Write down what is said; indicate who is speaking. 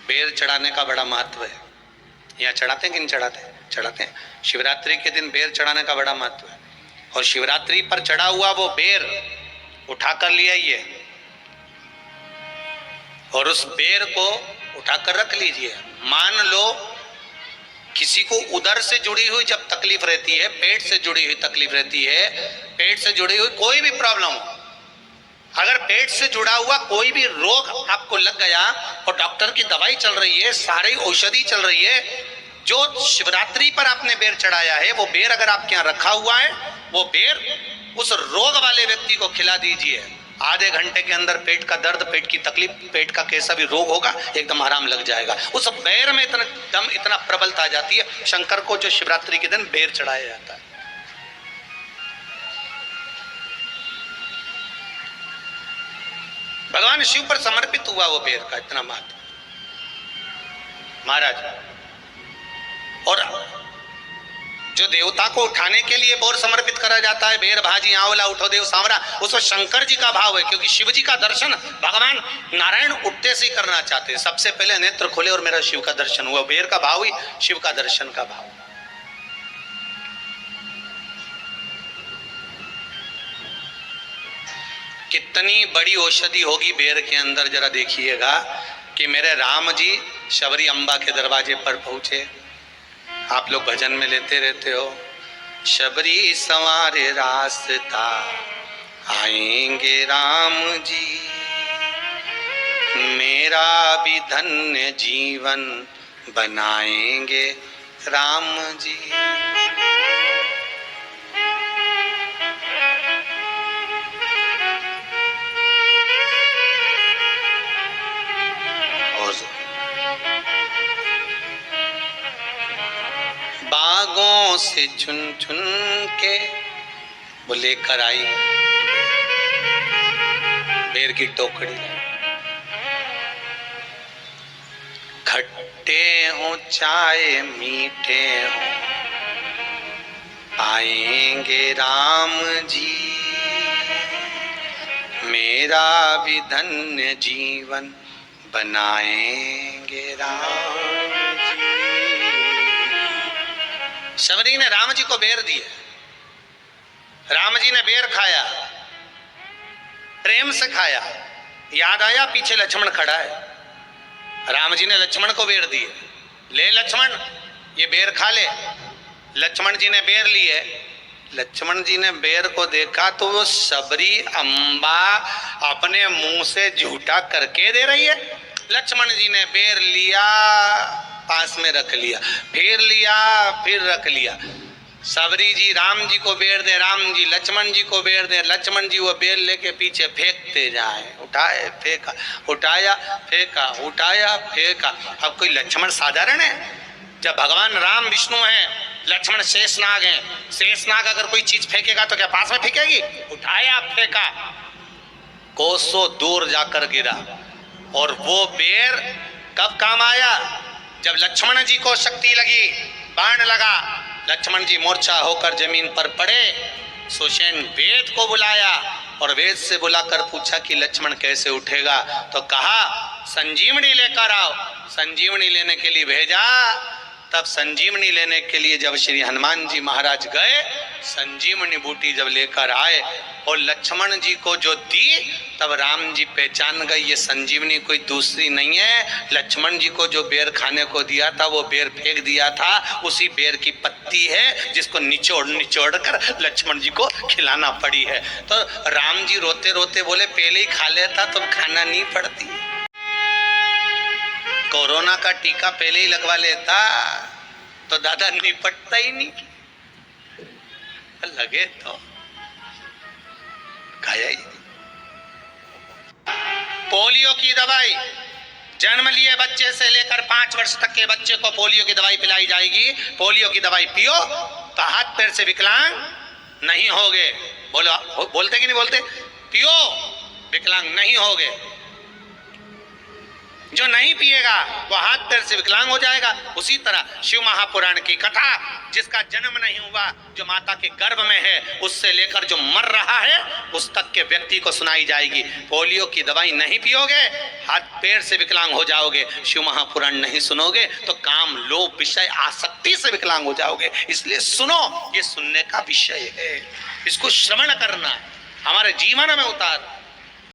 Speaker 1: बेर चढ़ाने का बड़ा महत्व है। यहाँ चढ़ाते हैं कि नहीं चढ़ाते? चढ़ाते हैं। शिवरात्रि के दिन बेर चढ़ाने का बड़ा महत्व है। और शिवरात्रि पर चढ़ा हुआ वो बेर उठाकर ले आइए और उस बेर को उठाकर रख लीजिए। मान लो किसी को उदर से जुड़ी हुई जब तकलीफ रहती है, पेट से जुड़ी हुई तकलीफ रहती है, पेट से जुड़ी हुई कोई भी प्रॉब्लम हो, अगर पेट से जुड़ा हुआ कोई भी रोग आपको लग गया और डॉक्टर की दवाई चल रही है, सारी औषधि चल रही है, जो शिवरात्रि पर आपने बेर चढ़ाया है वो बेर अगर आपके यहाँ रखा हुआ है, वो बेर उस रोग वाले व्यक्ति को खिला दीजिए। आधे घंटे के अंदर पेट का दर्द, पेट की तकलीफ, पेट का कैसा भी रोग होगा एकदम आराम लग जाएगा। उस बेर में इतना दम, इतना प्रबलता आ जाती है। शंकर को जो शिवरात्रि के दिन बेर चढ़ाया जाता है। भगवान शिव पर समर्पित हुआ वो बेर का इतना महत्व महाराज। और जो देवता को उठाने के लिए बोर समर्पित करा जाता है, बेर भाजी आंवला उठो देव सांवरा, उसमें शंकर जी का भाव है, क्योंकि शिव जी का दर्शन भगवान नारायण उठते से ही करना चाहते हैं। सबसे पहले नेत्र खोले और मेरा शिव का दर्शन हुआ। बेर का भाव ही शिव का दर्शन का भाव। कितनी बड़ी औषधि होगी बेर के अंदर, जरा देखिएगा कि मेरे राम जी शबरी अम्बा के दरवाजे पर पहुंचे। आप लोग भजन में लेते रहते हो, शबरी संवारे रास्ता आएंगे राम जी, मेरा भी धन्य जीवन बनाएंगे राम जी। बागों से चुन चुन के वो लेकर आई बेर की टोकरी। खट्टे हो चाहे मीठे हो आएंगे राम जी, मेरा भी धन्य जीवन बनाएंगे राम जी। शबरी ने राम जी को बेर दिए, राम जी ने बेर खाया, प्रेम से खाया। याद आया पीछे लक्ष्मण खड़ा है, राम जी ने लक्ष्मण को बेर दिए, ले लक्ष्मण ये बेर खा ले। लक्ष्मण जी ने बेर लिए। लक्ष्मण जी ने बेर को देखा तो वो शबरी अम्बा अपने मुंह से झूठा करके दे रही है। लक्ष्मण जी ने बेर लिया, पास में रख लिया, फिर लिया, फिर रख लिया। शबरी जी राम जी को बेर दे, राम जी लक्ष्मण जी को बेर दे, लक्ष्मण जी वो बेर लेके पीछे फेंकते जाए। उठाए फेंका, उठाया फेंका, उठाया फेंका। अब कोई लक्ष्मण साधारण है? जब भगवान राम विष्णु हैं, लक्ष्मण शेषनाग हैं। शेषनाग अगर कोई चीज फेंकेगा तो क्या पास में फेंकेगी? उठाया फेंका, कोसों दूर जाकर गिरा। और वो बेर कब काम आया? जब लक्ष्मण जी को शक्ति लगी, बाण लगा, लक्ष्मण जी मूर्छा होकर जमीन पर पड़े। सुषेण वेद को बुलाया और वेद से बुलाकर पूछा कि लक्ष्मण कैसे उठेगा? तो कहा संजीवनी लेकर आओ। संजीवनी लेने के लिए भेजा। तब संजीवनी लेने के लिए जब श्री हनुमान जी महाराज गए, संजीवनी बूटी जब लेकर आए और लक्ष्मण जी को जो दी, तब राम जी पहचान गए ये संजीवनी कोई दूसरी नहीं है। लक्ष्मण जी को जो बेर खाने को दिया था वो बेर फेंक दिया था, उसी बेर की पत्ती है जिसको निचोड़ निचोड़ कर लक्ष्मण जी को खिलाना पड़ी है। तो राम जी रोते रोते बोले पहले ही खा लेता तो खाना नहीं पड़ती। कोरोना का टीका पहले ही लगवा लेता तो दादा निपटता ही नहीं, लगे तो खाया ही। पोलियो की दवाई जन्म लिए बच्चे से लेकर 5 वर्ष तक के बच्चे को पोलियो की दवाई पिलाई जाएगी। पोलियो की दवाई पियो तो हाथ पैर से विकलांग नहीं होगे। बोलो, बोलते कि नहीं बोलते? पियो विकलांग नहीं होगे। जो नहीं पिएगा वो हाथ पैर से विकलांग हो जाएगा। उसी तरह शिव महापुराण की कथा, जिसका जन्म नहीं हुआ, जो माता के गर्भ में है, उससे लेकर जो मर रहा है उस तक के व्यक्ति को सुनाई जाएगी। पोलियो की दवाई नहीं पियोगे, हाथ पैर से विकलांग हो जाओगे। शिव महापुराण नहीं सुनोगे तो काम, लोभ, विषय, आसक्ति से विकलांग हो जाओगे। इसलिए सुनो, ये सुनने का विषय है, इसको श्रवण करना, हमारे जीवन में उतार।